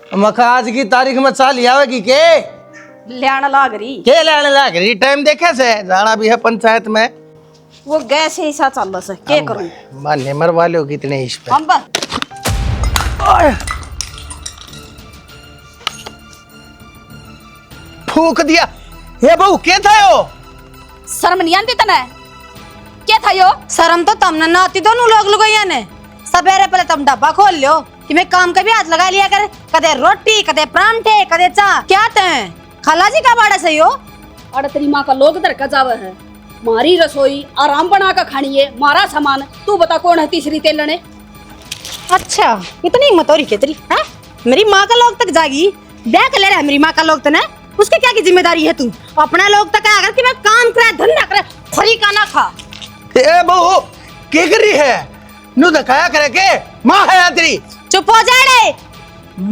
मखा आज की तारीख में चाल आवेगी के लियाना लाग रही के लाने लाग रही टाइम देखे से जाना भी है पंचायत में। वो गैस ऐसा चल रहा है क्या करूं मान्य मरवा लो कितने इस पे। हम फूक दिया। हे बहू क्या था यो? शर्म नहीं आती तने क्या था यो? शर्म तो तुमने ना आती दोनों लोग लुगाइया ने। सवेरे पहले तुम डब्बा खोल लो कि मैं काम का भी हाथ लगा लिया कर। कदे रोटी कदे परांठे कदे चा क्या ते खाला जी का बाड़ा सही हो। अरे तेरी माँ का लोग दर का जावे है मारी रसोई आराम बना कर खानी है मारा सामान तू बता कौन है तीसरी तेलने। अच्छा इतनी हिम्मत हो रही है तेरी है? मेरी माँ का लोग तक जागी ब्याह कर ले रहा है मेरी माँ का लोग तने उसके क्या की जिम्मेदारी है तू अपना लोग तक अगर कि मैं काम करे धंधा करे खरी का ना खा। ए बहू क्या कर रही है? नु दिखाया करे के माँ है तेरी। चुप हो जा रे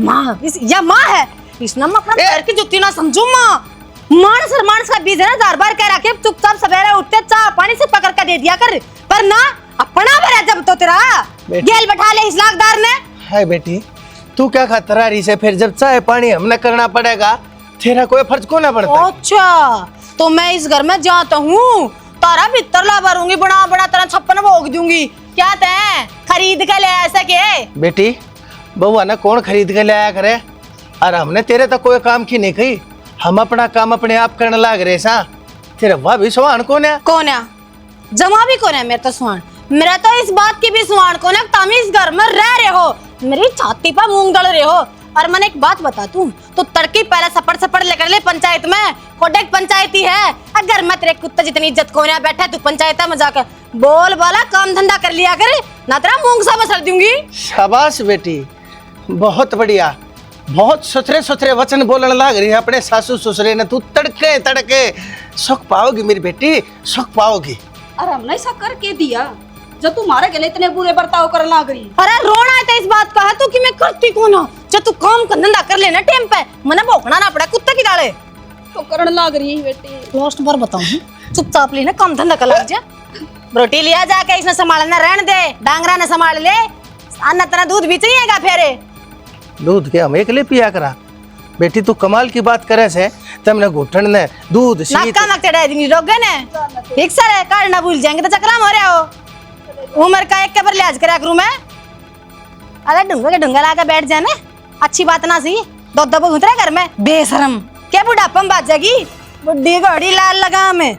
माँ या माँ है इस नमक ना पैर की जुत्ती ना समझू माँ मानस का बीज है ना बार बार कह रहा कि चुपचाप सवेरे उठते चाह पानी से पकड़ कर दे दिया कर पर ना अपना भरा जब तो तेरा गेल बैठा ले इस लाखदार ने। हाय बेटी तू क्या खतरा रही से फिर जब चाय पानी हमने करना पड़ेगा तेरा कोई फर्ज को ना पड़ता। अच्छा तो मैं इस घर में जाता हूँ तारा भीतर ला भरूंगी बड़ा बड़ा तरह छप्पन भोग दूंगी क्या तय खरीद के ले ऐसा के बेटी बउआ ना कौन खरीद के ले आया करे और हमने तेरे तक कोई काम की नहीं कही हम अपना काम अपने आप करने लाग रहे सा। तेरा वाह भी सुहान कौन है? कौन है जमा भी कौन है मेरा तो सुहान मेरा तो इस बात की भी सुहान कौन है तुम इस घर में रह रहे हो मेरी छाती पर मूंग डाल रहे हो। और मैंने एक बात बता तू तो तड़की पहले सपड़ लेकर ले पंचायत में कोडेक पंचायती है अगर मैं तेरे कुत्ते जितनी इज्जत कोने बैठा तू पंचायत में जाकर बोल बोला काम धंधा कर लिया कर ना तेरा मूंग सा बसर दूंगी। शाबाश बेटी बहुत बढ़िया बहुत सुथरे वचन बोलने लाग रही है अपने सासू ससुरे ने। तू तड़के तड़के सुख पाओगी मेरी बेटी सुख पाओगी। अरे हमने ऐसा करके दिया जब तू मारे गले इतने बुरे बर्ताव कर लाग रही। अरे रोना है इस बात का है तू कि मैं करती कौन हूँ जब तू काम का धंधा कर लेना टाइम पे मने भोंकना ना पड़ा कुत्ते की डाले तो करण लाग रही बेटी। लास्ट बार बताऊं चुपचाप लेना काम धंधा कर लग जा रोटी लिया जाके इसने संभालना रहने दे डांगरा ने संभाल ले अन्ना तरह दूध भी चाहिएगा फेरे दूध के हम एक ले पिया करा। बेटी तू कमाल की बात करे से तमने घुटन ने दूध शीत नक्का नक्के डायदिंग रोग गए ने ठीक सर है काट ना भूल जाएंगे तो चकरा हो रहे हो उम्र का एक के पर लिहाज करा करूं मैं। अरे ढूंगा के ढूंगा लाके बैठ जाने अच्छी बात ना सी दो दबो घुतरे घर में बेशरम क्या बुढ़ापा में बात जागी बुढ़ी घोड़ी लाल लगा में।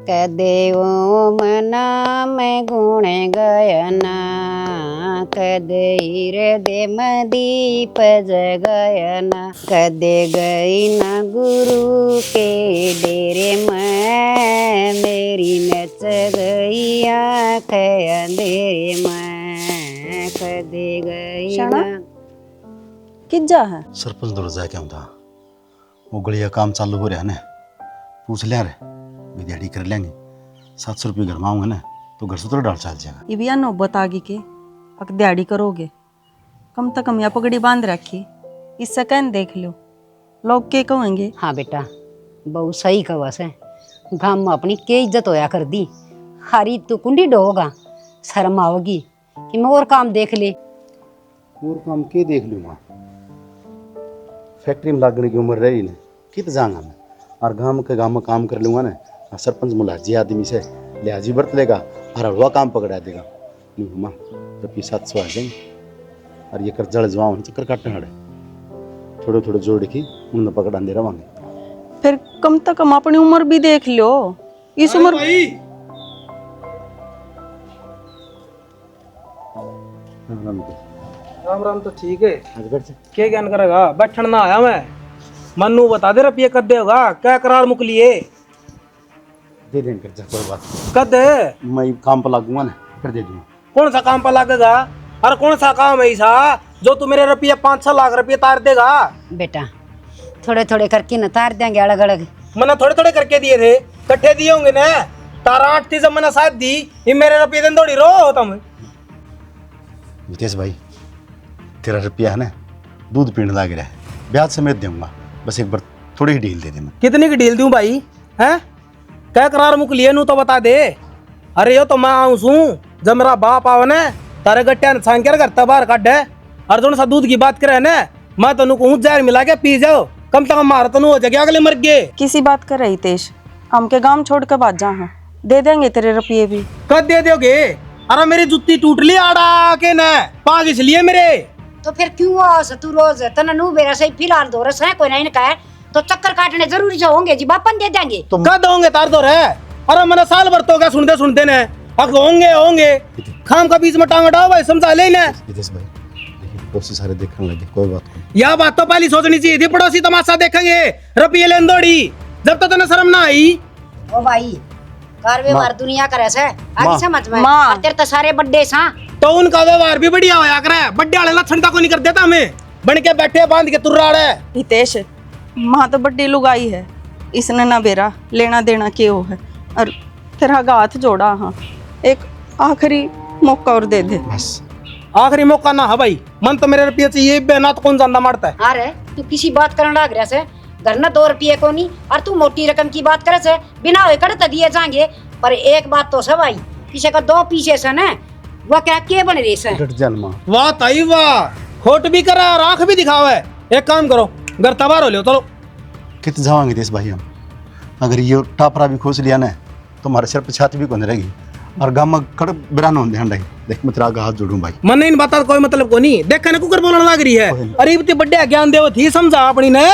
कदे ओम नाम गुण गयना कदे हृदय दीप जगयना कदे गई न गुरु के डेरे में मेरी नच गई आँख अंधेरे में कदे गई न किज्जा है सरपंच दौड़ जाए क्या होता वो गलिया काम चालू हो रहा है ना पूछ लिया रे भी दिहाड़ी कर लेंगे 700 रुपये घर में आऊँगा ना तो घर से तो डाल चल जाएगा। ये भी या नौबत आ गई के अक दिहाड़ी करोगे कम से कम या पगड़ी बांध रखी इससे कहन देख लो लोग के कहेंगे। हाँ बेटा बहु सही कहा से गाँव में अपनी के इज्जत होया कर दी हारी तो कुंडी डोगा शर्म आओगी कि मैं और काम देख ले। और काम के देख लूँगा फैक्ट्री में लगने की उम्र रही ना कित जाऊँगा मैं और गाँव में काम कर लूँगा ना सरपंच मुलाजी आदमी से लिहाजी बरत लेगा और हलवा काम पकड़ा देगा माँ रुपये 700 आ जाएंगे और ये कर जड़ जवा चक्कर काटने हड़े थोड़े थोड़े जोड़ के उन्हें पकड़ा दे रवांगे फिर कम से कम अपनी उम्र भी देख लो इस उम्र राम राम तो ठीक है क्या ज्ञान करेगा बैठन ना आया मैं मन्नू बता दे रुपये कद होगा क्या करार मुकलिए दे देंगे कर जा कोई बात कद मैं काम पर लगूंगा ना फिर दे दूंगा। कौन सा काम पर लगेगा अरे कौन सा काम है ऐसा जो तू मेरे रुपये 5-6 लाख रुपये तार देगा। बेटा थोड़े थोड़े करके न तार देंगे अलग अलग मैंने थोड़े थोड़े करके दिए थे कट्ठे दिए होंगे ना तारा 8 थी जब मैंने साथ दी ये मेरे रुपये दिन थोड़ी रो होता मैं। नितेश भाई तेरा रुपया है ना दूध पीने लग रहा है ब्याज समेत दूंगा बस एक बार थोड़ी ही डील दे देना। कितनी की डील दूं भाई हैं क्या करार मुकलिए नू तो बता दे। अरे यो तो मैं आऊं सू जब मेरा बाप आवे ने तारे गट्टिया ने छान के घर बाहर काट है और जो सा दूध की बात करे ने मैं तनु कहूं जहर मिला के पी जाओ कम से कम मारा तनु हो जाएगा अगले मर गए। किसी बात कर रही तेज, हम के गांव छोड़ कर बात जा, दे देंगे तेरे रुपये भी। कद दे दोगे? अरे मेरी जुत्ती टूट ली आड़ा के न पाग इसलिए मेरे। तो फिर क्यों आओ तू रोज तना नू बेरा से फिलहाल दो रस है कोई नहीं का है तो चक्कर काटने जरूरी से होंगे जी बापन दे देंगे। कद होंगे तार दो रे? अरे मैंने साल भर तो क्या सुनते सुनते ने अब होंगे होंगे खाम का बीच में टांग हटाओ भाई समझा ले ना। विदेश भाई पड़ोसी सारे देखने लगे, कोई बात नहीं। यह बात तो पहले सोचनी चाहिए थी, पड़ोसी तमाशा देखेंगे रुपये लेन दौड़ी जब तक तो शर्म ना आई। ओ भाई कार व्यवहार दुनिया का रस है आगे समझ में माँ। और तेरे तो सारे बड्डे सा तो उनका व्यवहार भी बढ़िया होया करे, बड्डे वाले लक्षण को नहीं कर देता हमें बन के बैठे बांध के तुर्राड़ है। हितेश माँ तो बड्डी लुगाई है, इसने ना बेरा लेना देना क्यों है और तेरा हाथ जोड़ा। हाँ एक आखिरी मौका और दे दे बस आखिरी मौका ना है भाई, मन तो मेरे रुपये चाहिए बेना तो कौन जानता मारता है। अरे तू किसी बात करने लग रहा से घर ना 2 रुपये को नहीं और तू मोटी रकम की बात करे से बिना हुए कर दिए जाएंगे। पर एक बात तो सब भाई किसी का 2 पीछे से न वो क्या के बन रही से डट जान माँ। वाह ताई वाह, खोट भी करा और आंख भी दिखावा है। एक काम करो घर तबार हो लो चलो। कित जावांगे देश भाई हम, अगर ये टापरा भी खोस लिया ना तो हमारे सिर पे छाती भी कौन रहेगी और गाँव में कड़ बिरान होने ध्यान रही। देख मैं तेरा आगे हाथ जोड़ूं भाई। मन नहीं बता कोई मतलब को नहीं, देखा ना कुकर बोलने लग रही है। अरे इतने बड्डे ज्ञान देव थी समझा अपनी ने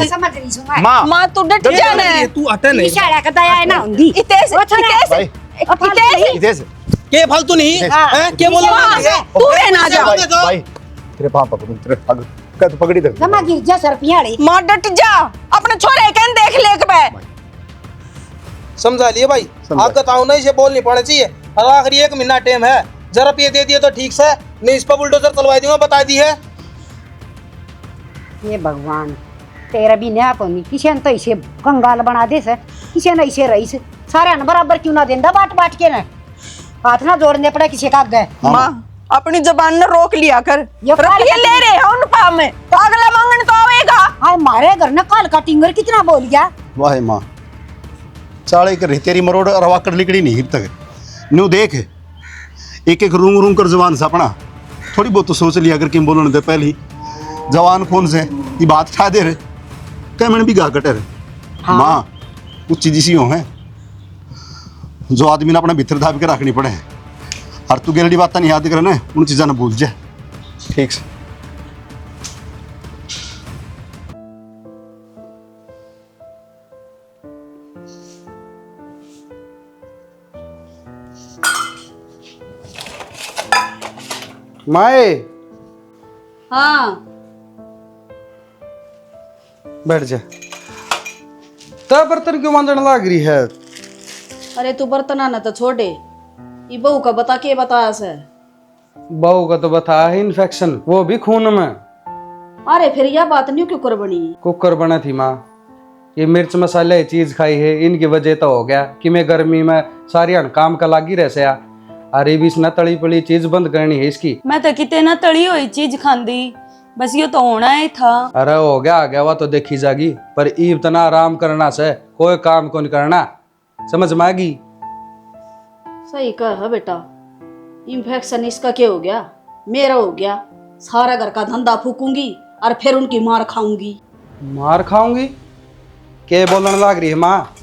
समझ रही सुना माँ माँ तू डट जा ना। तू हटे नहीं इशारा का दया है ना होंगी हितेश भाई हितेश विदेश के फालतू नहीं है के बोल तू रहना जा। भाई तेरे पाँव पकड़ूं, तेरे पग का तो पगड़ी दे। जमा गिर जा सर पियाड़ी माँ डट जा, अपने छोरे के देख ले के बे। समझा लिए भाई, आपका ताऊ नहीं से बोल नहीं पड़ना चाहिए। और आखिरी 1 महीना टाइम है, जरा रुपये दे दिए तो ठीक से नहीं इस पर बुलडोजर चलवा दूंगा बता दी है। ये भगवान तेरा भी नया को नहीं किसी ने तो इसे कंगाल बना दे से किसी ने इसे रईस सारे न बराबर क्यों ना देंदा बाट बाट के ना हाथ ना जोड़ने पड़े किसी का गए। माँ अपनी जबान ने रोक लिया कर, ये रुपये ले रहे हैं उन पा में तो अगला मांगने तो आवेगा। हाय मारे घर ना काल का टिंगर कितना बोल गया। वाह माँ चाले कर रही तेरी मरोड़ रवा कर लिकड़ी नहीं हिब तक न्यू देख एक एक रूंग रूंग कर जवान सा अपना थोड़ी बहुत तो सोच लिया अगर कि बोलने दे पहली जवान कौन से ये बात ठा दे रहे कह मैंने भी गा कटे रहे। हाँ। माँ कुछ चीज इसी हो है जो आदमी ने अपना भीतर दाब के रखनी पड़े और तू गेरड़ी बात नहीं याद करना उन चीज़ा ना भूल जाए ठीक से। माए हाँ बैठ जा। तब बर्तन क्यों मांजने लग रही है? अरे तू बर्तना ना तो छोड़े, ये बहू का बता के बताया से। बहू का तो बताया है इन्फेक्शन, वो भी खून में। अरे फिर यह बात नहीं क्यों कर बनी? कुकर बना थी माँ, ये मिर्च मसाले चीज खाई है इनकी वजह तो हो गया कि मैं गर्मी में सारी काम का लागी रह से। अरे भी इसने तली पली चीज बंद करनी है इसकी। मैं तो कितने ना तली हुई चीज खांदी, बस ये तो होना ही था। अरे हो गया आ गया वो तो देखी जागी, पर ईब तना आराम करना से कोई काम को नहीं करना, समझ में आगी? सही कहा बेटा, इन्फेक्शन इसका क्या हो गया? मेरा हो गया। सारा घर का धंधा फूकूंगी और फिर उनकी मार खाऊंगी। मार खाऊंगी? के बोलने लग रही है माँ?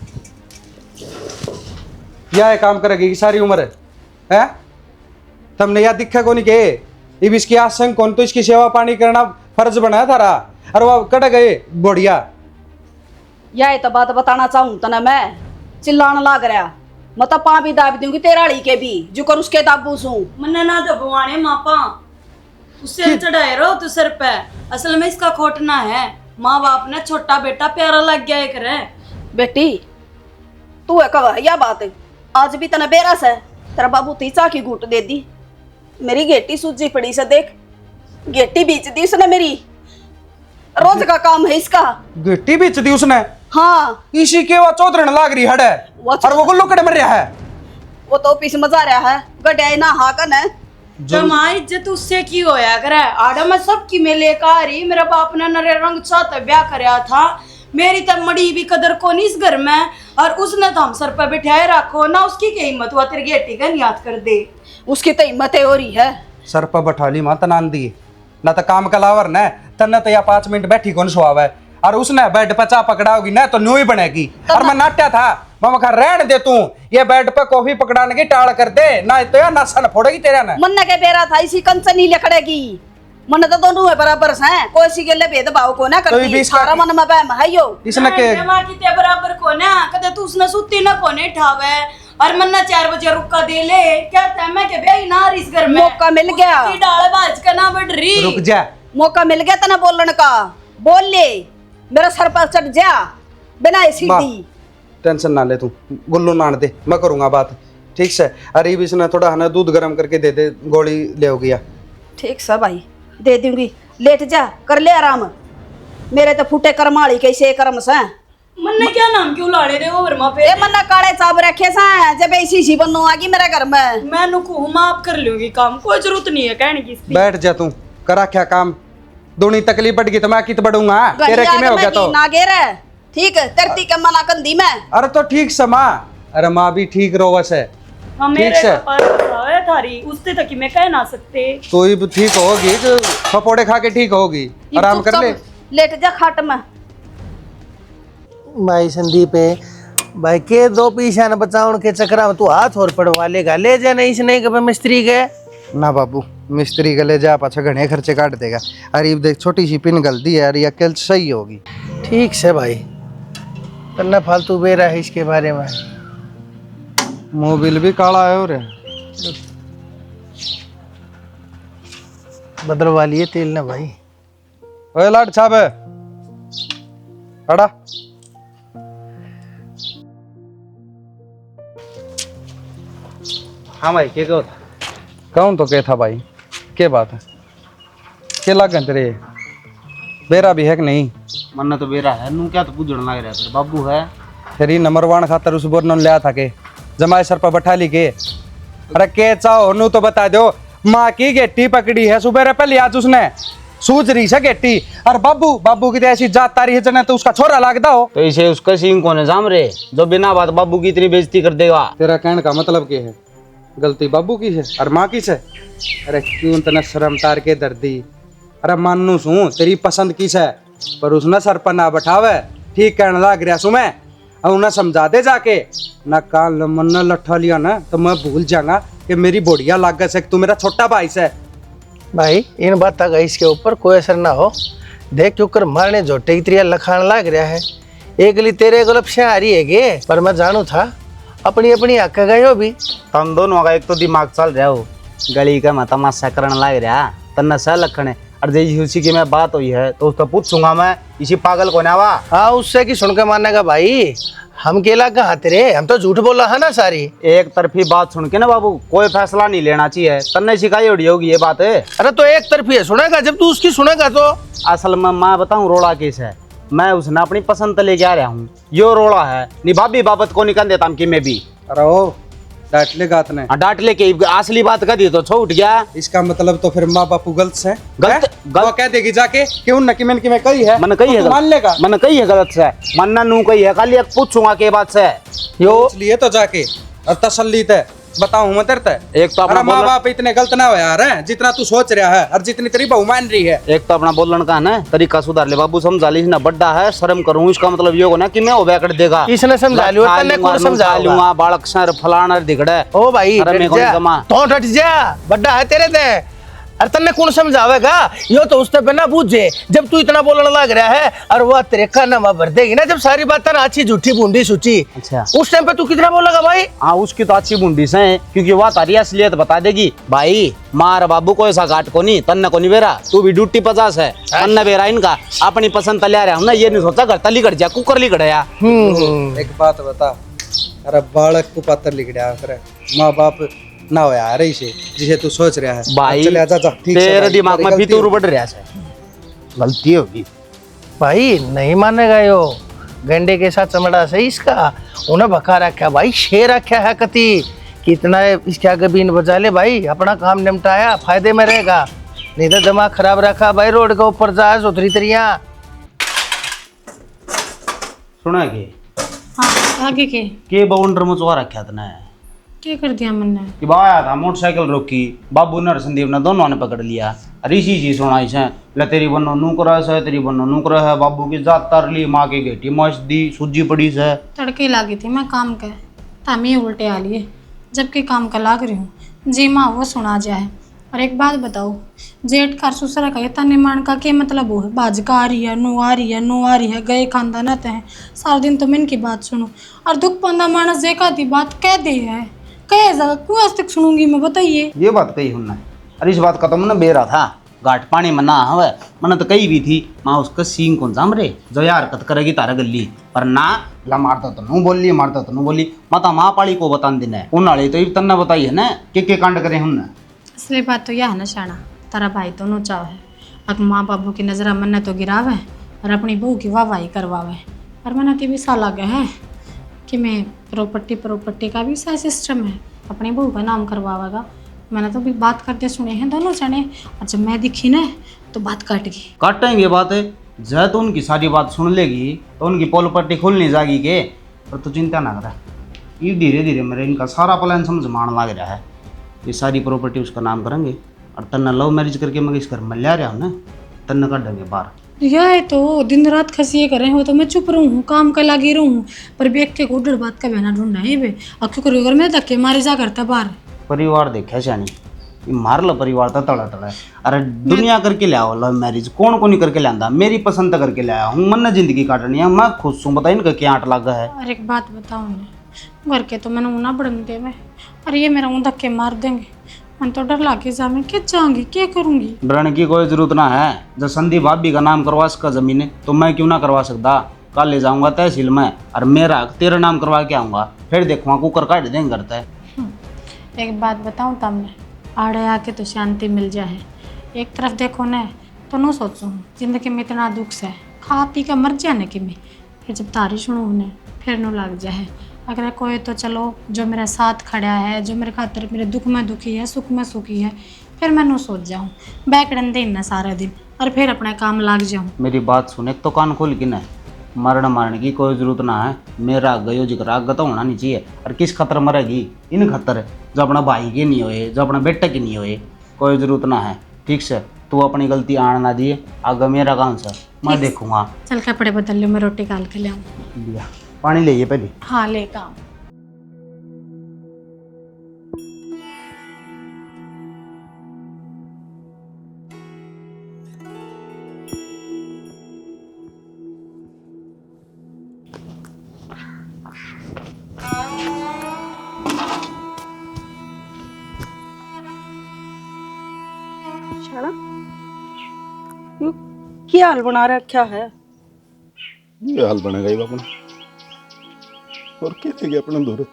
यह काम करेगी सारी उम्र है? तुमने यह दिखा को नहीं के इब इसकी आशंक कौन तो इसकी सेवा पानी करना फर्ज बनाया थारा और वो कट गए बढ़िया। यह तो बात बताना चाहूँ तना मैं चिल्लाने लग रहा, मैं तो पा भी दाब दूंगी तेराड़ी के भी जो कर उसके दाबू सू। मन्ना ना दबवाने मापा उससे चढ़ाए रहो तो सर पे, असल में इसका खोटना है। माँ बाप ने छोटा बेटा प्यारा लग गया एक रे। बेटी तू है कवा यह बात आज भी तना बेरस है, तेरा बाबू तीचा की घूट दे दी, मेरी गेटी सूजी पड़ी से देख, गेटी बीच दी उसने मेरी, रोज का काम है इसका। गिट्टी बीच दी उसने? हाँ इसी के वो चौधरण लाग रही हड़ है और वो गुल्लू कड़े मर रहा है। वो तो ऑफिस में जा रहा है गड्ढे ना हाकन है। तो माँ इज्जत उससे की होया करे, आड़ा मैं सबकी में लेकर आ रही, मेरा बाप ने नरे रंग चाहते ब्याह करया था, मेरी तब मड़ी भी कदर को नहीं इस घर में, और उसने तो हम सर पर बिठाए रखो ना, उसकी क्या हिम्मत हुआ तेरी गेटी का याद कर दे। उसकी तो हिम्मत हो रही है। सर पर बैठाली मां तनान दी ना तो काम कलावर न तन्ने तो या 5 मिनट बैठी कौन सुहावे, और उसने बेड पर चा पकड़ाओगी ना तो न्यू ही बनेगी। और मैं नाट्या था मैं कहा रहने दे तू, ये बेड पे कॉफी पकड़ाने की टाल कर दे ना, तो यार नसन फोड़ेगी तेरा ना। मन के बेरा था इसी कंचन ही लकड़ेगी, मन तो दोनों है बराबर से, कोई सी के लिए भेदभाव को ना करती, सारा मन में बहम है यो। इसने के मां की ते बराबर को ना कदे तू उसने सुती ना कोने ठावे, और मन्ना 4 बजे रुका दे ले क्या था मैं के भाई ना इस घर में मौका मिल गया की डाल बाज का ना बढ़ रही। रुक जा, मौका मिल गया तना बोलने का, बोल ले मेरा सर पर चढ़ जा बिना सीधी। टेंशन ना ले तू, गुल्लू नान दे मैं करूंगा बात, ठीक से। अरे इसने थोड़ा है ना दूध गर्म करके दे दे, गोली ले हो गया। ठीक है भाई दे दूंगी, लेट जा कर ले आराम, मेरे तो फूटे करमाली कैसे कर्म से। मन्ने क्या नाम क्यों लाड़े दे वो वर्मा पे? ए मन्ना काले चाब रखे सा जब ऐसी सी बननो आगी मेरे घर में, मैं नुकू माफ कर लूंगी काम, कोई जरूरत नहीं है कहने की। बैठ जा तू, करा क्या काम, दूनी तकलीफ बढ़ गई तो मैं कित बढ़ूंगा तेरे की में हो गया तो ना गेर है ठीक है तरती के मना कंदी में। अरे तो ठीक से मां, अरे मां भी ठीक रहो वैसे ठीक से थारी उससे तक मैं कह ना सकते, तो ही ठीक होगी, जो पकोड़े खा के ठीक होगी, आराम कर ले। लेट जा खाट में। भाई संदीप है भाई के 2 पैसा न बचाउन के चक्कर में तू हाथ और पड़वा लेगा, ले जा नहीं इसने के मिस्त्री के ना बाबू, मिस्त्री के ले जा पाछा घने खर्चे काट देगा। अरे देख छोटी सी पिन गलती है, अरे अकेल सही होगी। ठीक से भाई तन्ना फालतू बेरा है इसके बारे में। मोबिल भी काला है और बदलवा लिए तेल ना भाई। ओए लाड साहब अड़ा हाँ भाई क्या कहो था? कौन तो क्या था भाई, क्या बात है, क्या लग गए तेरे बेरा भी है कि नहीं? मन्ना तो बेरा है नू क्या तो पूछने लग रहा है, तेरे बाबू है तेरी नंबर 1 खातर उस बोर लिया था के जमाए सर पर बैठा ली के। अरे के चाहो नू तो बता दो, माँ की गेटी पकड़ी है सुबह पहले आज उसने सूझ रही है गेटी, और बाबू बाबू की तो ऐसी जात तारी है जने तो उसका छोरा लागदा हो, तो इसे उसका सींग कौन है जाम रे जो बिना बात बाबू की इतनी बेइज्जती कर देगा। तेरा कहने का मतलब क्या है, गलती बाबू की है और माँ की है? अरे क्यों तना शर्म तार के दर्दी, अरे मानू सू तेरी पसंद की है पर उसने सर पर ना बैठावे, ठीक कहने लग रहा सू मैं, और उन्हें समझा दे जाके ना कान मन्ना लट्ठा लिया ना तो मैं भूल जाऊंगा कि मेरी बोढ़िया लाग से तू मेरा छोटा भाई से। भाई इन बात का इसके ऊपर कोई असर ना हो, देख क्यों कर मारने झोटे की त्रिया लखान लग रहा है, एक ली तेरे गलप से आ रही है गे, पर मैं जानू था अपनी अपनी हक गए हो भी। हम दोनों का एक तो दिमाग चल रहा हो, गली का मैं तमाशा करने लग रहा तन्ना सह लखन है, और जैसी उसी की मैं बात हुई है तो उसको पूछूंगा मैं, इसी पागल को ना वा। हाँ उससे की सुन के मानने का भाई, हम केला कहाँ तेरे, हम तो झूठ बोला है ना सारी। एक तरफी बात सुन के ना बाबू कोई फैसला नहीं लेना चाहिए, तन्ने सिखाई उड़ी होगी ये बात है। अरे तो एक तरफी है, सुनेगा जब तू उसकी सुनेगा तो। असल में मैं बताऊं रोड़ा केस है, मैं उसने अपनी पसंद तो लेके आ रहा हूँ, यो रोड़ा है नि भाभी बाबत को निकल देता कि मैं भी। अरे ओ डांट ले गात ने, डांट लेके असली बात कर दी तो छो उठ गया। इसका मतलब तो फिर माँ बापू गलत से गलत वो कह देगी जाके क्यों न कि मैंने कही है, मन कही है मान लेगा, मन कही है गलत से, मन्ना नू कही है, खाली एक पूछूंगा के बात से यो इसलिए तो जाके और तसल्ली ते बताऊं मैं तेरे एक तो अपना माँ बाप इतने गलत ना हो यार हैं, जितना तू सोच रहा है और जितनी तेरी बहू मान रही है। एक तो अपना बोलन का ना तरीका सुधार ले बाबू, समझा ली ना बड्डा है शर्म करूं, इसका मतलब ये हो ना कि मैं हो कर देगा, किसने समझा लियो, तन्ने कौन समझा लूंगा बालक सर फलाना दिखड़े। ओ भाई तो हट जा, बड्डा है तेरे ते, अरे तन्ने कौन समझावेगा, यो तो उसने बिना बूझे जब तू इतना बोलने लग रहा है, और वह तेरे का नामा भर देगी ना जब सारी बात ना अच्छी झूठी बूंदी सूची। अच्छा उस टाइम पे तू कितना बोलेगा भाई? हाँ उसकी तो अच्छी बूंदी से है, क्योंकि वह तारी असलियत बता देगी। भाई मार बाबू को ऐसा काट को नहीं, तन्ने को नहीं बेरा, तू भी ड्यूटी 50 है, तन्ने बेरा इनका अपनी पसंद तले आ रहा हूँ ना, ये नहीं सोचा घर तली कट जा कुकर ली कटाया। एक बात बता, अरे बालक को पत्थर लिख रहा है, माँ बाप ना हो यार इसे जिसे तू सोच रहा है भाई, चले आजा, ठीक तेरे दिमाग में फितूर बढ़ रहा है, गलती होगी भाई, नहीं मानेगा यो, गंडे के साथ चमड़ा सही इसका, उन्हें भका रखा भाई, शेर रखा है कति, कितना इसके आगे बीन बजा ले भाई, अपना काम निपटाया फायदे में रहेगा, नहीं तो दिमाग खराब रखा भाई, रोड के ऊपर जा उतरी तरिया। सुना के हाँ आगे के बाउंडर मचवा रखा था क्या कर दिया मैंने? कि बा आया था मोटरसाइकिल रोकी, बाबू ने और संदीप ने दोनों ने पकड़ लिया। अरे इसी चीज सुनाई से ले तेरी बनो नूकरा है, तेरी बनो नूकरा है, बाबू की जात तार ली, माँ की गेटी मच दी, सूजी पड़ी से। तड़के लागी थी मैं काम का, तामी उल्टे आ लिए जबकि काम का लाग रही हूँ जी माँ वो सुना जाए। और एक बात बताओ, जेठ का ससुरा का तने मान का क्या मतलब हो है? बाजका आ रही है, नो आ रही है, नो आ रही है, गए खानदान आते हैं, सारा दिन तो मैं इनकी बात सुनूं। और दुख पंदा मानस देखा थी बात कह दी है, कह जा क्यों आज तक सुनूंगी मैं, बताइए। ये बात कही हमने। अरे इस बात का तो मैंने बेरा था, घाट पानी में ना हवे मैंने तो कही भी थी माँ उसका सींग कौन सा रे जो यार हरकत करेगी तारा गली पर ना ला मारता तो नू बोली, मारता तो नू बोली। माता माँ पाली को बता देना उन्हाड़ी तो तन्ना बताई है ना के कांड करे हमने। असली बात तो यह है ना शाना, तारा भाई तो नोचाव है, अब माँ बाबू की नजर मन तो गिरावे और अपनी बहू की वाहवाही करवावे। और मैंने तो भी साल आ गया है कि मैं प्रॉपर्टी का भी सा सिस्टम है, अपनी बहू का नाम करवावेगा। मैंने तो भी बात करते सुने हैं दोनों जने, और जब मैं दिखी ना तो बात कट गई। काटेंगे बात है जब तो उनकी सारी बात सुन लेगी तो उनकी प्रॉपर्टी खुलनी जाएगी के। पर तू चिंता ना करा, ये धीरे धीरे मेरे इनका सारा प्लान समझ में आने लग रहा है। ये सारी प्रॉपर्टी उसका नाम करेंगे और तन्ना लव मैरिज करके मैं इस घर में ला रहा हूँ ना, तन्ना काट देंगे बाहर। यह तो दिन रात खसिए कर रहे हो तो मैं चुप रहूँ हूँ, काम का लगी रहूँ, पर व्यक्ति को डर बात का बहना ढूंढना है बे। अब क्यों करो अगर मैं धक्के मारे जा करता बाहर। परिवार देखा शानी, ये मार लो परिवार तो तड़ा तड़ा है। अरे दुनिया करके ले आओ लव मैरिज, कौन को नहीं करके लांदा, मेरी पसंद करके लाया हूँ, मन ने जिंदगी काटनी है, मैं खुश हूँ। बताइए इनका क्या आट लगा है। और एक बात बताओ ना, घर के तो मैंने ऊना बढ़न दे में, और ये मेरा ऊँ धक्के मार देंगे, मन तो डर लाके जा, मैं क्या जाऊंगी क्या करूंगी। डरने की कोई जरूरत ना है, जब संदीप भाभी का नाम करवा सका जमीन तो मैं क्यों ना करवा सकता। कल ले जाऊंगा तहसील में और मेरा तेरा नाम करवा के आऊंगा, फिर देखूंगा कुकर काट देंगे करता है। एक बात बताऊं तमने, आड़े आके तो शांति मिल जाए। एक तरफ देखो ना तो न सोचूं जिंदगी में इतना दुख है, खा पी के मर जाने की मैं, फिर जब तारीफ सुनूं उन्हें फिर न लग जाए। अगर कोई तो चलो जो मेरा साथ खड़ा है, जो मेरे खातर मेरे दुख में दुखी है, सुख में सुखी है, फिर मैं न सोच जाऊँ बैकड़न देना सारा दिन और फिर अपना काम लाग जाऊँ। मेरी बात सुने तो कान खोल के ना, मरण मारने की कोई जरूरत ना है। मेरा गयो जिक्र आग तो होना नहीं चाहिए। और किस खतर मरेगी, इन खतर जो अपना भाई के नहीं होए, जो अपना बेटे के नहीं होए, कोई जरूरत ना है। ठीक से तू अपनी गलती आने ना दिए, आगे मेरा काम से मैं देखूंगा। चल कपड़े बदल लो, मैं रोटी काल के ले आऊँ। लिया पानी ले पहले। हाँ ले काम। यू क्या हाल बना रखा है? ये हाल बनेगा ही अपना, और क्या थे अपना दूर।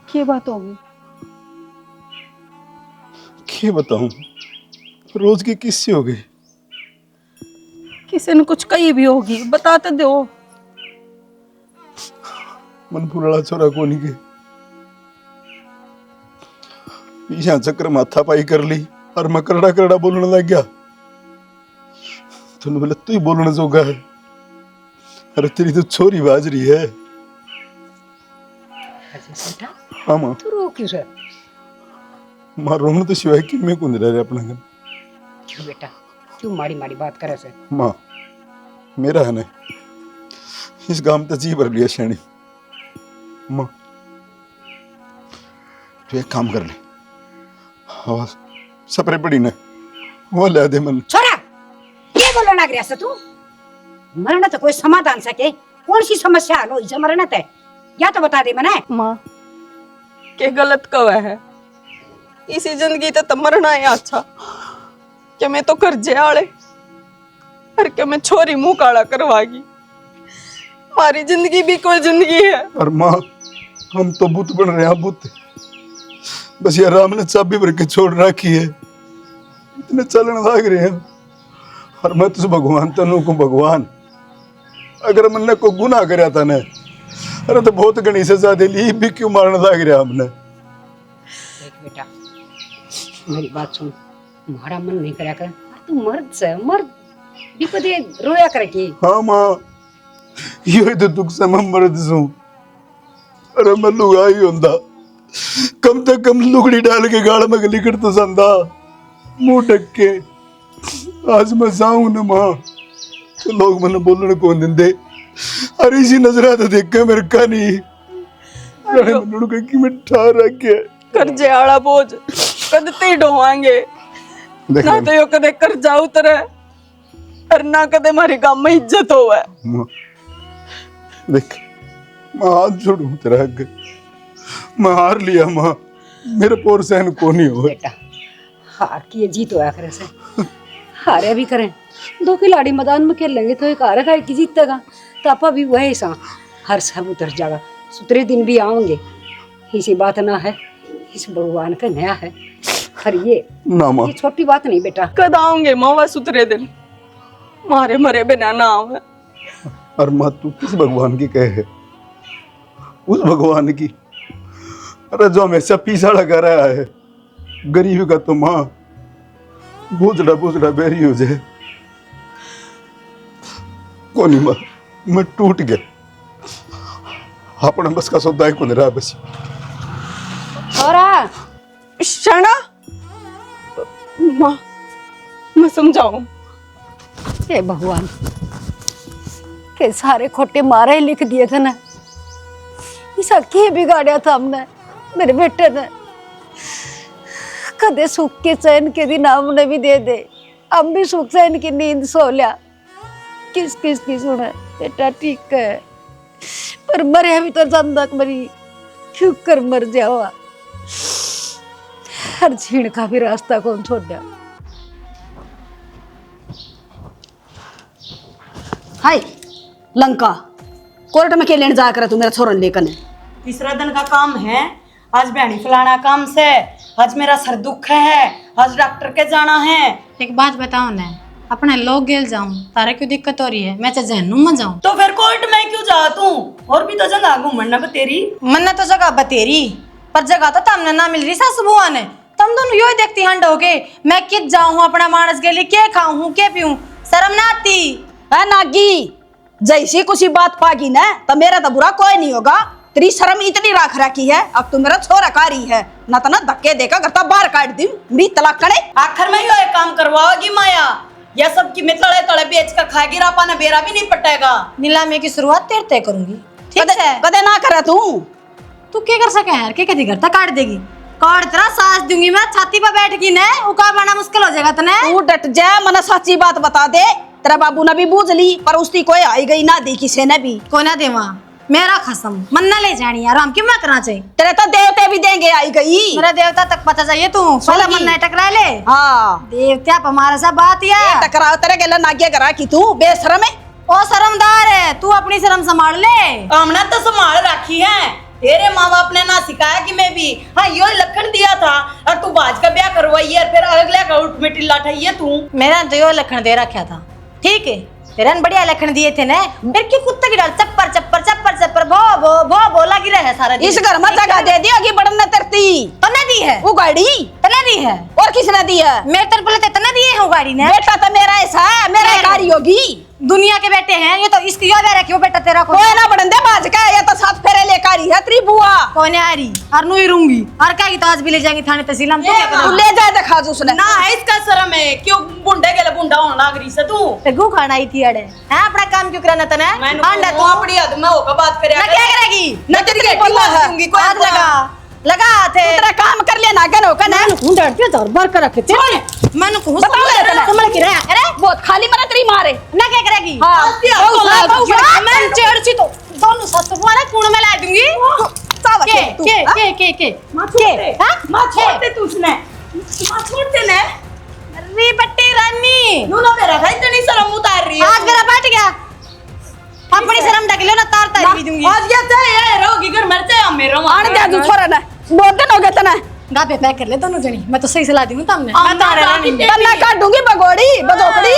क्या बात होगी? क्या बताऊं, रोज की किस्से हो गई। किसी ने कुछ कही भी होगी, बताते दो। मन फुलड़ा छोरा को नहीं के पीछा चक्कर माथा पाई कर ली और मैं करड़ा करड़ा बोलने लग गया। तूने बोले तू ही बोलने जोगा है। अरे तेरी तो छोरी बाज रही है। हाँ माँ, तू रो क्यों रे? माँ रोने तो सिवाय कि मैं कौन रह अपना घर। क्यों बेटा क्यों माड़ी माड़ी बात करे से? माँ मेरा है ना इस गांव तक जी भर लिया शानी। माँ तू एक काम कर ले, हवा सपरे पड़ी ना वो ले दे मन। छोरा ये बोलो ना ग्रह से तू मरना तो कोई समाधान सके, कौन सी समस्या हल हुई मरना ते या तो बता दे मने। माँ के गलत कवा है, इसी जिंदगी तो मरना है अच्छा कि मैं तो कर्जे आले और क्या मैं छोरी मुंह काला करवागी। हमारी जिंदगी भी कोई जिंदगी है। और माँ हम तो बुत बन रहे हैं, बुत बस यार राम ने चाबी भर के छोड़ रखी है, इतने चलन लाग रहे हैं। और मैं तुझ भगवान तनु को भगवान, अगर मैंने को गुनाह कराया था ना, अरे तो बहुत घनी सजा दे ली, भी क्यों मारने लाग रहा हमने। देख बेटा मेरी बात सुन, तुम्हारा मन नहीं करा कर, तू मर्द से मर्द विपदे रोया करे की। हाँ माँ यो तो दुख से मैं मर्द हूं। अरे मैं लुगाई होंदा कम से कम लुगड़ी डाल के गाड़ में लिखट तो संदा मुंह ढक के। आज मैं जाऊं ना मां तो लोग मैंने बोलने कौन देंदे। अरे इसी नजरा तो देख के मेरे का नहीं अरे मनू के कि मैं ठा रखे कर्जे आला बोझ कदते ढोवांगे ना तो यो कदे कर्जा उतरे और ना कदे हमारे गांव में इज्जत होवे। मां देख मैं हाथ जोड़ू तेरा आगे मैं हार लिया मां मेरे पोर सहन को नहीं हो। बेटा हार की ये जीत होया करे से हारे भी करें दो खिलाड़ी मैदान में खेल लेंगे तो एक हारे का एक ही जीतेगा तो आपा भी वही सा हर सब उतर जाएगा। सुतरे दिन भी आएंगे इसी बात ना है इस भगवान का नया है। और ये ना मां ये छोटी बात नहीं बेटा। कद आओगे मावा सुतरे दिन मारे मरे बिना ना आवे। और मां तू किस भगवान की कहे है उस भगवान की। अरे जो हमेशा पीछा लगा रहा है गरीब का तो मां बोझड़ा बेरी हो जाए कोनी मां मैं टूट गया अपना बस का सौदा को नहीं रहा बस। और शरणा माँ मैं समझाऊं हे भगवान के सारे खोटे मारे ही लिख दिए थे ना इसा के बिगाड़ा था हमने मेरे बेटे ने। कदे सुख के चैन के दिन हमने भी दे दे हम भी सुख चैन की नींद सो लिया। किस किस की सुने बेटा ठीक है पर मरे अभी तो जंदक मरी क्यों कर मर जावा। हर झीण का भी रास्ता कौन छोड़ दिया। हाय लंका कोर्ट में के लेने जा कर तू मेरा छोरन लेकर। तीसरा दिन का काम है आज बहनी फलाना काम से आज मेरा सर दुख है आज डॉक्टर के जाना है। एक बात बताओ ना अपने लोग गेल जाऊं तारे क्यों दिक्कत हो रही है मैं चाहे जहनुम में जाऊं तो फिर कोर्ट में क्यों जा तू और भी तो जगह घूमना बतेरी मन्ना तो जगह बतेरी पर जगह तो तमने ना मिल रही सासू बुआ ने। तुम दोनों यो ही देखती हंड हो गए मैं कित जाऊं अपना मानस के लिए क्या खाऊं हूं क्या पीऊं शर्म ना आती है नागी जैसी कुछ बात पागी ना तो मेरा तो बुरा कोई नहीं होगा। तेरी शर्म इतनी राख रखी है अब तू मेरा छोरा कारी है ना तो ना धक्के देकर घर तो बाहर काट दी मेरी तलाक करे। आखिर में यो एक काम करवाओगी माया या सब की मैं तड़े तड़े बेच कर खाएगी रापा ने बेरा भी नहीं पटेगा। नीलामी की शुरुआत तेरे तय करूंगी ठीक है कदे ना करे तू क्या कर सके यार क्या कहती घर तक काट देगी काट तेरा सांस दूंगी मैं छाती पर बैठ की ना उका बना मुश्किल हो जाएगा तने। तू डट जा मना सच्ची बात बता दे तेरा बाबू ने भी बूझ ली पर उसकी कोई आई गई ना दी किसी ने भी कोई ना देवा मेरा खसम मन ना ले जानी यार हम क्यों मैं करना चाहिए तेरे तो देवते भी देंगे आई गई मेरा देवता तक पता चाहिए तू पहले मन ना टकरा ले। हाँ देवता हमारा सब बात है टकराव तेरे गेला नागिया करा कि तू बेशरम है ओ शर्मदार है तू अपनी शर्म संभाल ले। हमने तो संभाल रखी है तेरे माँ बाप ने ना सिखाया कि मैं भी हाँ यो लखन दिया था और तू बाज का ब्याह करवाई है फिर अगले का उठ मिट्टी लाठाई है तू। मैंने तो यो लखन दे रखा था ठीक है तेरे बढ़िया लखन दिए थे ना फिर क्यों कुत्ते की डाल चप्पर चप्पर चप्पर चप्पर भो भो लगी रहे सारा इस घर में जगह दे दी होगी बढ़ने तरती तने दी है वो गाड़ी तने दी है और किसने दी है मेरे तरफ बोले तने दिए है गाड़ी ने बेटा तो मेरा ऐसा है मेरा कारी होगी दुनिया के बेटे हैं ये तो इसकी याद है क्यों बेटा तेरा कोई ना बढ़ने बाज का ये तो साथ फेरे ले कारी है तेरी बुआ कौन आ रही और नु ही रूंगी और क्या की तो आज भी ले जाएंगे थाने तहसील हम तो क्या तू करेंगे ले जाए दिखा जो उसने ना है इसका शर्म है क्यों बुंडे के बुंडा होने लग रही से तू गु खाना आई थी अड़े हैं अपना काम क्यों कराना तने अंडा तू अपनी हद में होकर बात करे ना क्या करेगी ना तेरी बोला है कोई हाथ लगा थे तेरा काम कर लिया ना गन होकर ना हूं डरती है बार कर रखे थे मैंने को संभल के रहा अरे बहुत खाली मरा तेरी मारे ना क्या करेगी हां मैं चढ़ची तो दोनों साथ वाला कूड़ में ला दूंगी मां छोड़ते तू उसने मां छोड़ते ने अरे बट्टी रानी नु ना मेरा भाई इतनी शर्म उतार रही है आज मेरा बैठ गया अपनी शर्म ढक लो ना तार भी दूंगी आज क्या ये रहोगी घर मर जाए हम मेरा आने दे तू छोरा ना बहुत दिन हो गए तना गापे पैक कर ले दोनों जनी मैं तो सही सलाह दूंगी तुमने मैं तारे रानी तन्ना काट दूंगी बगोड़ी बदोपड़ी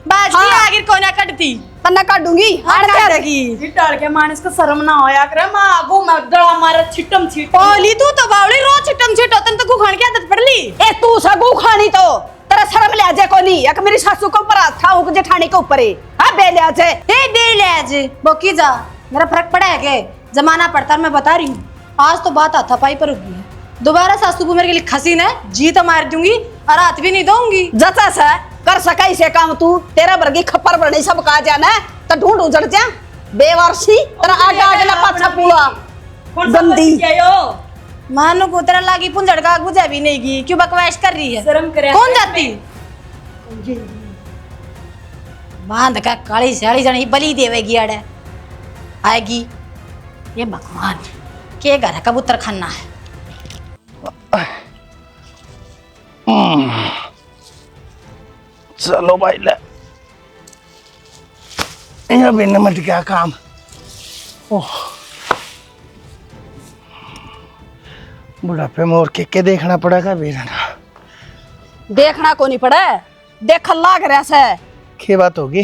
बाज की आखिर कोना कटती तन्ना काट दूंगी आने करेगी डाल के मानस को शर्म ना होया करे मां आगू में गला मारे छिटम छिट ओली तू तो बावली रोज छिटम छिट तन तो गु खान की आदत पड़ ली ए तू सगु खानी तो तेरा तेरा शर्म ले आजे कोनी एक मेरी सासू को ऊपर हाथ था उक जेठानी के ऊपर है हां बे ले आजे हे दे ले आज बोकी जा मेरा फर्क पड़ा है के जमाना पड़ता है मैं बता रही हूँ आज तो बात हाथापाई पर होगी है दोबारा सासू को मेरे के लिए खसीन है जी तो मार दूंगी और हाथ भी नहीं दूंगी जचा से कर सका इसे काम तू तेरा वर्गी खप्पर बरनी सब का जाना तो ढूंढ उजड़ जा बेवारसी तेरा आगे आगे ना पाछा पूरा गंदी मानो को तेरा लागी पुंजड़ का बुझा भी नहीं की क्यों बकवास कर रही है शर्म करे कौन जाती बांध का काली साड़ी जनी बलि देवेगी अड़े आएगी ये भगवान के घर है कबूतर खाना है चलो भाई ले यहाँ भी नमट गया काम। ओह बुढ़ापे में और के देखना पड़ेगा बेरना देखना को नहीं पड़े देख लाग रहा से क्या बात होगी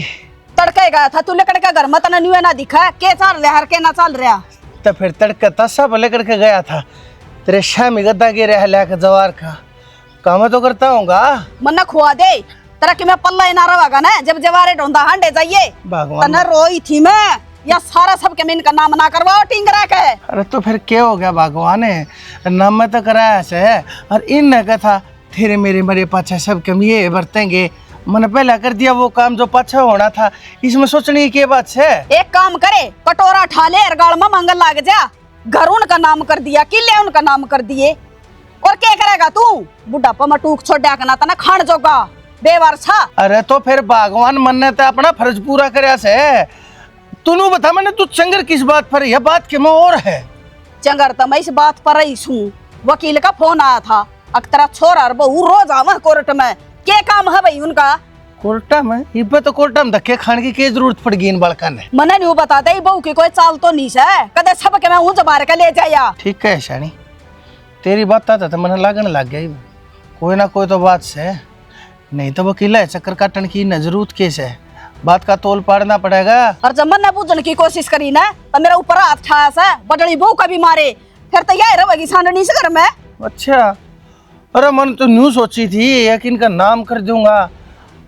तड़के गया था तू लेकर के घर में तना न्यू ना दिखा के चल रहा हर के ना चल रहा तो फिर तड़का तस्सा पर लेकर के गया था तेरे शामी गद्दा के रह लाके जवार का काम तो करता हूँगा मन्ना खुआ दे तेरा कि मैं पल्ला ना रवागा ना जब जवारे ढूंढा हांडे जाइए भगवान तना रोई थी मैं या सारा सबके में इनका नाम ना करवाओ टिंगरा के अरे तो फिर क्या हो गया भगवान है नाम में तो कराया से और इन ने कहा था तेरे मेरे मेरे पाछा सब कम ये बरतेंगे मैंने पहला कर दिया वो काम जो पाछा होना था इसमें सोचने की बात है। एक काम करे कटोरा ठा ले गाल में मंगल लाग जा घर उनका नाम कर दिया किले उनका नाम कर दिए और क्या करेगा तू बुढ़ापा में टूक छोड़ ना तना खान जोगा बेवार छा। अरे तो फिर भगवान मन ने तो अपना फर्ज पूरा करया से तू बता मैंने तू चंगर किस बात पर यह बात के में और है चंगर तो मैं इस बात पर रही हूँ वकील का फोन आया था अक्तरा छोरा और बहू रोज आवा कोर्ट में क्या काम है भाई उनका कोर्टा में इब्बे तो कोर्टा में धक्के खाने की जरूरत पड़ गई इन बालका ने मने नहीं बता दे बहू की कोई चाल तो नहीं है कदे सब के मैं ऊंच बार के ले जाया ठीक है शानी तेरी बात आता तो मन लागने लग गया कोई ना कोई तो बात से नहीं तो वकील है चक्कर काटन की न जरूरत केस है बात का तोल पाड़ना पड़ेगा। और जब मैंने पूछने की कोशिश करी ना तो मेरा ऊपर हाथ ठाया सा बटड़ी बहू का भी मारे फिर तो यह रहेगी सांडनी से घर में। अच्छा अरे मन तो न्यू सोची थी यकीन का नाम कर दूंगा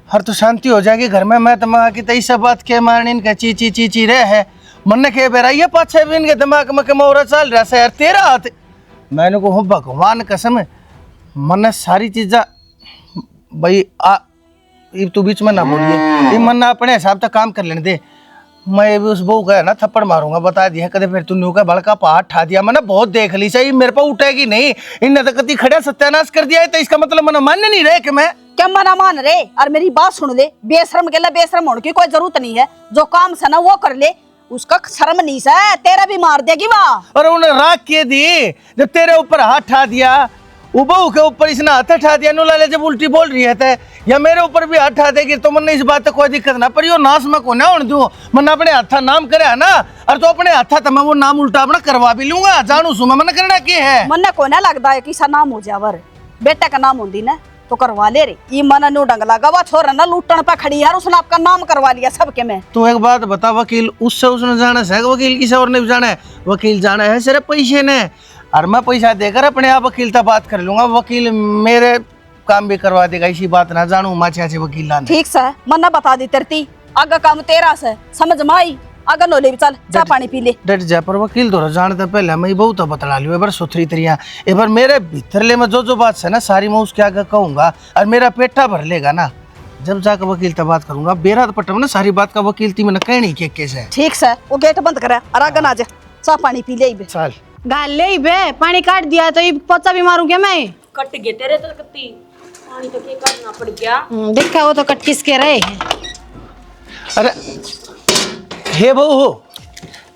हर तो शांति हो जाएगी घर में मैं दिमाग की तई सब बात के मारने इनका ची ची ची ची रहे है मन ने कह बेरा ये पाछे भी इनके दिमाग में कमौरा चल रहा है यार तेरा हाथ मैंने को भगवान कसम मन ने सारी चीज़ा भाई ये तू बीच में ना बोलिए ये मन ना अपने हिसाब तक काम कर लेने दे मैं भी उस बहू का ना थप्पड़ मारूंगा बता दिया कदे फिर तू न्यू का बड़का पहाड़ ठा दिया मैंने बहुत देख ली सही मेरे पर उठेगी नहीं इनने तो कति खड़ा सत्यानाश कर दिया है तो इसका मतलब मन मान्य नहीं रहे कि मैं क्या मना मान रहे और मेरी बात सुन ले बेशरम के लिए बेशरम होने की कोई जरूरत नहीं है जो काम से ना वो कर ले उसका शर्म नहीं है तेरा भी मार देगी वहाँ और उन्हें राख के दी जब तेरे ऊपर हाथ ठा दिया वो बहू के ऊपर इसने हाथ ठा दिया नो लाले जब उल्टी बोल रही है या मेरे ऊपर भी हाथ ठा देगी तो मन इस बात तो कोई दिक्कत ना पर यो नाश में को ना होने दूं मन अपने हाथा नाम करे है ना और तो अपने हाथा तो मैं वो नाम उल्टा अपना करवा भी लूंगा जानू सु मन करना के है मन को ना लगता है कि सा नाम हो जावर बेटा का नाम होती ना तो करवा ले रे ये मन नो डंग लगा वा छोरा ना लूटन पे खड़ी यार उसने आपका नाम करवा लिया सबके में। तू एक बात बता वकील उससे उसने जाना है वकील किसी और ने भी जाना है वकील जाना है सिर्फ पैसे ने और मैं पैसा देकर अपने आप वकील तक बात कर लूंगा वकील मेरे काम भी करवा देगा इसी बात ना जानू माचिया से वकील लाने ठीक से मन ना बता दी तेरती आगे काम तेरा से समझ में आई आगे नो ले चल चाय पानी पी ले डट जा पर वकील तो जानते पहले मैं बहुत बतला लियो एक बार सुथरी तरिया एक बार मेरे भीतरले में जो बात है ना सारी मैं उसके आगे कहूंगा और मेरा पेटा भर लेगा ना जब जाकर वकील तक बात करूंगा बेरा पटम ना सारी बात का वकील थी मैंने कहनी के केस है। ठीक से वो गेट बंद करे और आगे ना जा चाय पानी पी ले चल गाल ले बे पानी काट दिया तो ये पोचा भी मारूं क्या मैं कट गए तेरे तो कत्ती पानी तो के करना पड़ गया देखा वो तो कट किसके रहे हैं। अरे हे बहू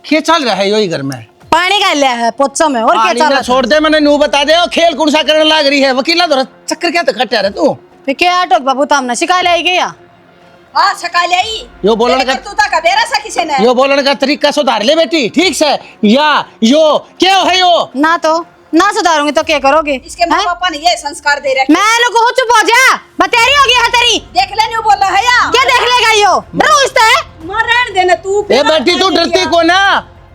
क्या चल रहा है यही घर में पानी का लिया है पोचो में और क्या चल रहा है छोड़ दे मैंने न्यू बता दे खेल कौन सा करने लग रही है वकीला तो चक्कर क्या तो खट्टा रहे तू फिर क्या आटो बाबू तो हमने शिकायत लाई गया हां सका ले आई यो बोलने का तू ता का बेरा सा किसे ने यो बोलने का तरीका सुधार ले बेटी ठीक से या यो क्या है यो ना तो ना सुधारूंगी तो क्या करोगे इसके माँ पापा ने ये संस्कार दे रखे मैं लोग को चुप हो जा बतेरी हो गई है तेरी देख ले न्यू बोल रहा है या क्या देख लेगा यो डरूस्ता है मार रहने देना तू ए बेटी तू डरती को ना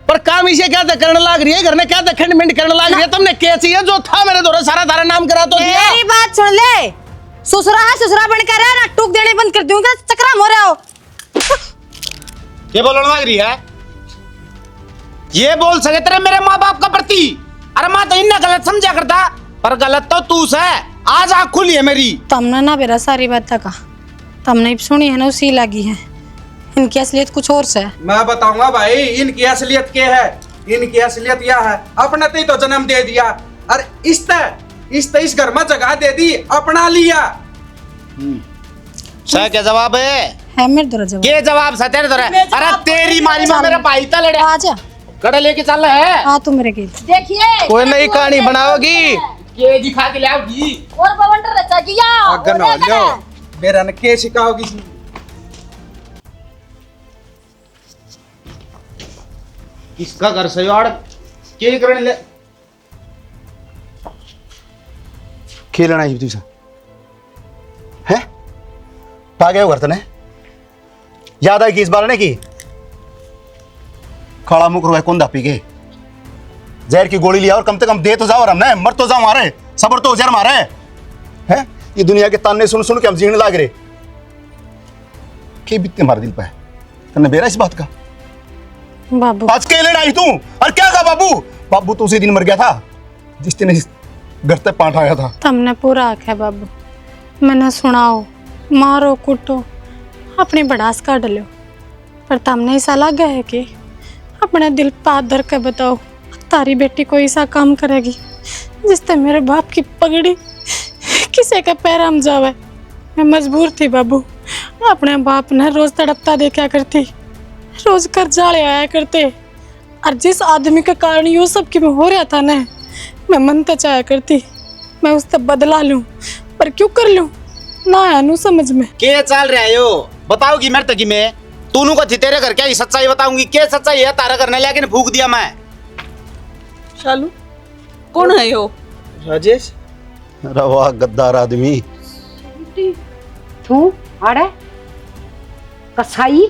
पर काम इसे क्या करने लग रही है घर में क्या खंडमिंड करने लग रही है तुमने क्या चाहिए जो था मेरे द्वारा सारा तारा नाम करा तो दिया मेरी बात सुन ले ससुरा बनकर रहे ना, टूक देने बंद कर दूंगा, चक्रा हो रहे हो। ये बोलने लग रही है, ये बोल सके तेरे मेरे माँ बाप का प्रति। अरे माँ तो इन्हें गलत समझा करता, पर गलत तो तू से। आज आँख खुली है मेरी। तमने ना बेरा सारी बात का तमने सुनी है ना, उसी लगी है। इनकी असलियत कुछ और से। मैं बताऊंगा भाई इनकी असलियत क्या है। इनकी असलियत यह है, अपने ते तो जन्म दे दिया और इस घर में जगह दे दी, अपना लिया। सह क्या जवाब है मेरे दो जवाब। ये जवाब से तेरे दो है। अरे तेरी मारी में मेरा भाई था लड़े। आजा कड़ा लेके चल है। आ तू मेरे गेट। देखिए कोई नई कहानी बनाओगी। ये दिखा के ले आओगी। और बवंडर रचा गया अगन वालो मेरा ने के सिखाओगी। इसका घर से यार के करने ले खेलना ही तुझे है पागे हो करते याद है कि इस बार ने की खड़ा मुख रुआ कौन दापी के जहर की गोली लिया और कम से कम दे तो जाओ और हमने मर तो जाओ मारे सबर तो जहर मारे हैं। ये दुनिया के ताने सुन सुन के हम जीने लाग रहे के बीतते हमारे दिल पे तन्ने बेरा इस बात का। बाबू आज के लड़ाई तू और क्या कहा बाबू बाबू तो उसी दिन मर गया था जिस दिन घर तक पाठ आया था। तमने पूरा आख्या बाबू, मैंने सुनाओ मारो कुटो अपनी बड़ास काट लो, पर तमने ऐसा लगा है कि अपने दिल पात धर के बताओ तारी बेटी कोई ऐसा काम करेगी जिससे मेरे बाप की पगड़ी किसी के पैर हम जावे। मैं मजबूर थी बाबू, अपने बाप ने रोज तड़पता देखा करती, रोज कर्जा ले आया करते, और जिस आदमी के कारण ये सब की हो रहा था ना, मैं मन तो चाहा करती मैं उससे बदला लूं, पर क्यों कर लूं ना आनू समझ में। के चल रहा है यो बताओगी मेरे तक में तूनू को थी तेरे घर क्या ये सच्चाई बताऊंगी। क्या सच्चाई है तारा करने लेकिन फूक दिया मैं। शालू कौन है यो? राजेश अरे वाह गद्दार आदमी। तू आड़े कसाई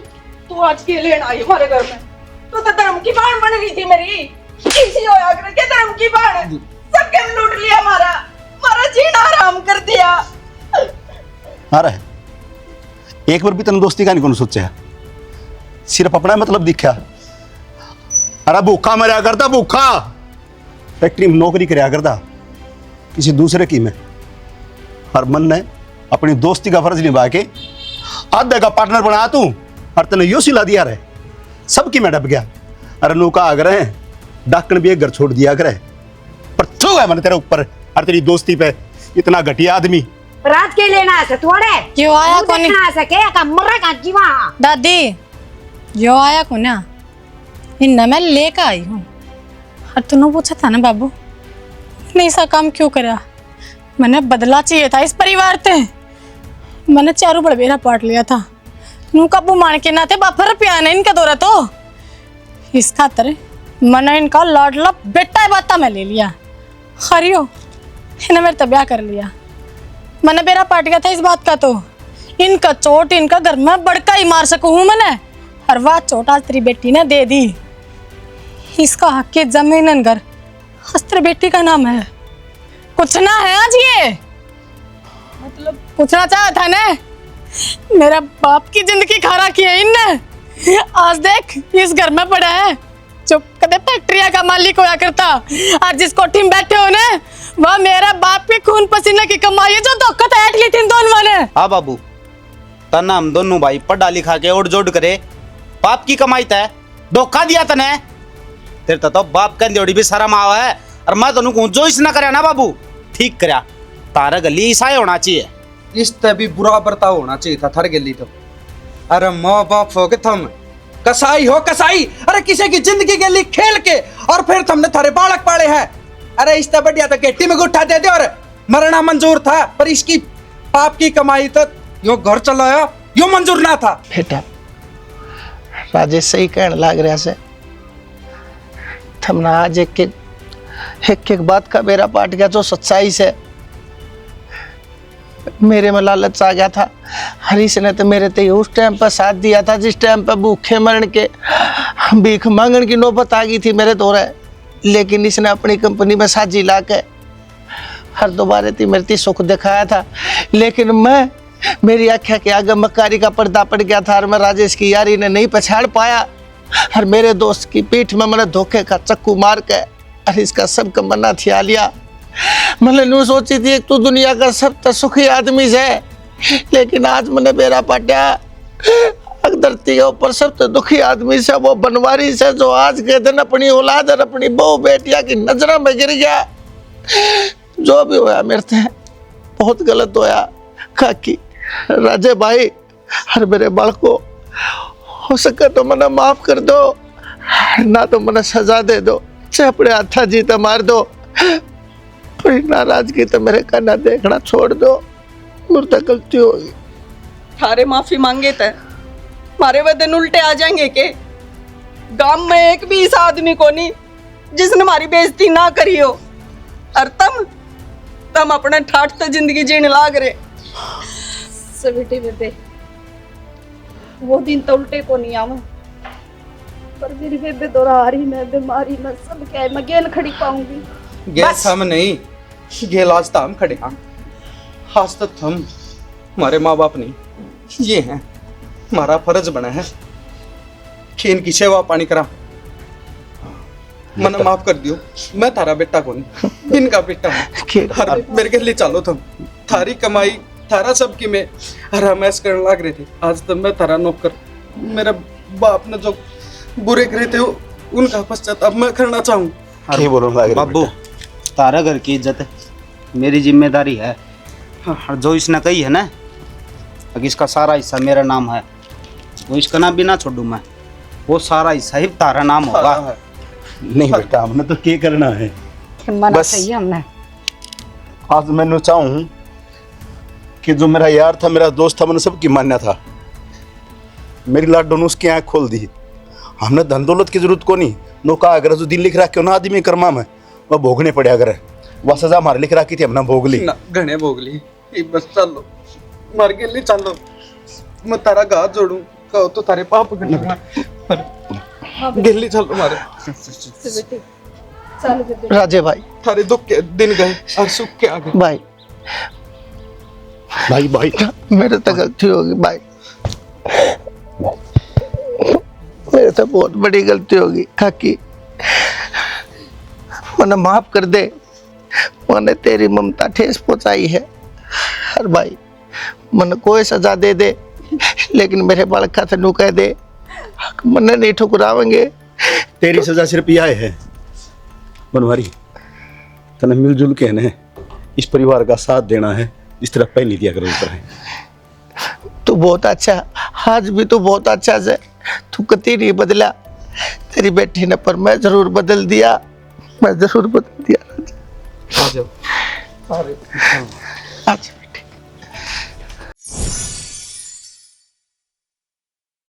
तू आज के लेन आई हमारे घर में। तू तो धर्म की बाण बन रही थी मेरी। इसी होया करे के धर्म की बाण सबके लूट लिया, हमारा जीना आराम कर दिया। अरे एक बार भी तेन दोस्ती का नहीं कौन सोचा, सिर्फ अपना मतलब दिखा। अरे भूखा मरिया करता, भूखा फैक्ट्री में नौकरी कराया करता किसी दूसरे की में, और मन ने अपनी दोस्ती का फर्ज निभा के आधे का पार्टनर बनाया तू, और तेने यो सिला दिया रे सबकी में डब गया। अरे नौका आग्रह है डाकन भी एक घर छोड़ दिया करे, पर थू है मन तेरे ऊपर और तेरी दोस्ती पे इतना घटिया आदमी। रात के लेना है थोड़े यो आया कौन देखना सके का मरा का जीवा। दादी यो आया को ना इन मैं लेकर आई हूँ, और तूने पूछा था ना बाबू मैंने ऐसा काम क्यों करा, मैंने बदला चाहिए था इस परिवार से। मैंने चारों बड़बेरा पाट लिया था, नू काबू मान के नाते बापर प्यार है इनका दौरा, तो इस खातर मैंने इनका लाडला बेटा बाता मैं ले लिया। खरियो इन्हें मेरे तब्या कर लिया, मैंने बेरा पाट गया था इस बात का, तो इनका चोट इनका घर में बड़का ही मार सकूं हूं मैंने, और वह चोट आज तेरी बेटी ने दे दी। इसका हक की जमीन घर तेरी बेटी का नाम है, कुछ ना है आज ये मतलब पूछना चाहा था ना। मेरा बाप की जिंदगी खरा की है इनने, आज देख इस घर में पड़ा है जो कदे फैक्ट्रिया का मालिक होया करता, और जिस कोठी में बैठे हो ना वह मेरा बाप के खून पसीने की कमाई है जो धोखा तो ऐट ली थी दोनों ने। हाँ बाबू तना हम दोनों भाई पढ़ा लिखा के ओढ़ जोड़ करे बाप की कमाई तय धोखा दिया तने, तेरे तो बाप का जोड़ी भी शर्म आवा है, और मैं तनु कहूं जो इस ना करे ना बाबू ठीक करा, तारा गली ईसा होना चाहिए। इस ते भी बुरा बर्ताव होना चाहिए था थर गली तो। अरे माँ बाप हो के थम कसाई हो कसाई, अरे किसी की जिंदगी के लिए खेल के और फिर तुमने थारे बालक पाले हैं। अरे इससे बढ़िया तो गेटी में गुट्ठा दे दे और मरना मंजूर था, पर इसकी बाप की कमाई तो यो घर चलाया यो मंजूर ना था। बेटा राजेश सही कहने लग रहा से, थमना आज एक बात का बेरा पाट गया जो सच्चाई से मेरे में लालच आ गया था। हरीश ने तो मेरे ते उस टाइम पर साथ दिया था जिस टाइम पर भूखे मरण के भीख मांगने की नौबत आ गई थी मेरे दौरे, लेकिन इसने अपनी कंपनी में साझी ला के हर दोबारे ती मेरे ती सुख दिखाया था, लेकिन मेरी आँखें के आगे मक्कारी का पर्दा पड़ गया था और मैं राजेश की यारी ने नहीं पछाड़ पाया। और मेरे दोस्त की पीठ में मैंने धोखे का चक्कू मार के और इसका सब कमना थिया लिया। मैंने न्यू सोची थी तू दुनिया का सब सुखी आदमी है, लेकिन आज मैंने बेरा पाटिया धरती के ऊपर सबसे दुखी आदमी से वो बनवारी से जो आज के दिन अपनी औलाद और अपनी बहू बेटिया की नजरों में गिर गया। जो भी होया मेरे से बहुत गलत होया काकी राजे भाई, हर मेरे बाल को हो सके तो मना माफ कर दो, ना तो मना सजा दे दो, चाहे अपने हाथा जीता मार दो, पर नाराजगी तो मेरे का ना देखना छोड़ दो। मुझसे गलती होगी। थारे माफी मांगे थे मारे वे दिन उल्टे आ जाएंगे के? गांव में एक भी इस आदमी को नहीं जिसने हमारी बेइज्जती ना करी हो, और तम अपने ठाठ तो जिंदगी जीने लाग रहे। सविटी बेटे वो दिन तो उल्टे को नहीं आवा, पर मेरी बेबे दोरारी में बीमारी में सब क्या है, मैं गेल खड़ी पाऊंगी। गैस हम नहीं, गेल आज तो हम खड़े हाँ। आज तक हम हमारे माँ बाप नहीं, ये हैं हमारा फर्ज बना है कि इनकी सेवा पानी करा। मन माफ कर दियो, मैं तारा बेटा कौन, इनका बेटा हूँ। मेरे के लिए चालो तुम, थारी कमाई थारा सबकी में रमेश करने लग रहे थे, आज तक मैं तारा नौकर। मेरा बाप ने जो बुरे करे थे उनका पश्चाताप मैं करना चाहूँ। बाबू तारा घर की इज्जत मेरी जिम्मेदारी है। और जो इसने कही है ना कि इसका सारा हिस्सा मेरा नाम है, वो इसका नाम भी ना छोड़ू मैं, वो सारा हिस्सा ही तारा नाम होगा। नहीं बेटा हमने तो क्या करना है, मना सही हमने। आज मैं चाहूँ कि जो मेरा यार था मेरा दोस्त था मैंने सबकी मान्या था, मेरी लाडो ने उसकी आँख खोल दी। हमने धन दौलत की जरूरत को नहीं, नौका अगर जो दिल लिख रहा क्यों ना आदमी कर्मा में वह भोगने पड़े, अगर वह सजा हमारे लिख रखी थी हमने भोग ली। घने भोग ली, बस चलो मर के लिए चलो, मैं तारा गाथ जोड़ू कहो तो तारे पाप गणूंगा, पर गिल्ली चलो मारे। राजे भाई थारे दुख के दिन गए और सुख के आगे। भाई भाई भाई मेरे तो गलती होगी भाई, मेरे तो बहुत बड़ी गलती होगी काकी, मैंने माफ कर दे, मैंने तेरी ममता ठेस पहुंचाई है। हर भाई मैंने कोई सजा दे दे, लेकिन मेरे बालक का तनु कह दे मैंने नहीं ठुकरावेंगे। तेरी सजा सिर्फ यह है बनवारी, तने मिलजुल के ने इस परिवार का साथ देना है, इस तरह पहले दिया करो ऊपर है। तू बहुत अच्छा, आज भी तू बहुत अच्छा है, तू कभी नहीं बदला। तेरी बेटी ने पर मैं जरूर बदल दिया, मैं जरूर बदल दिया। आ जाओ। अच्छा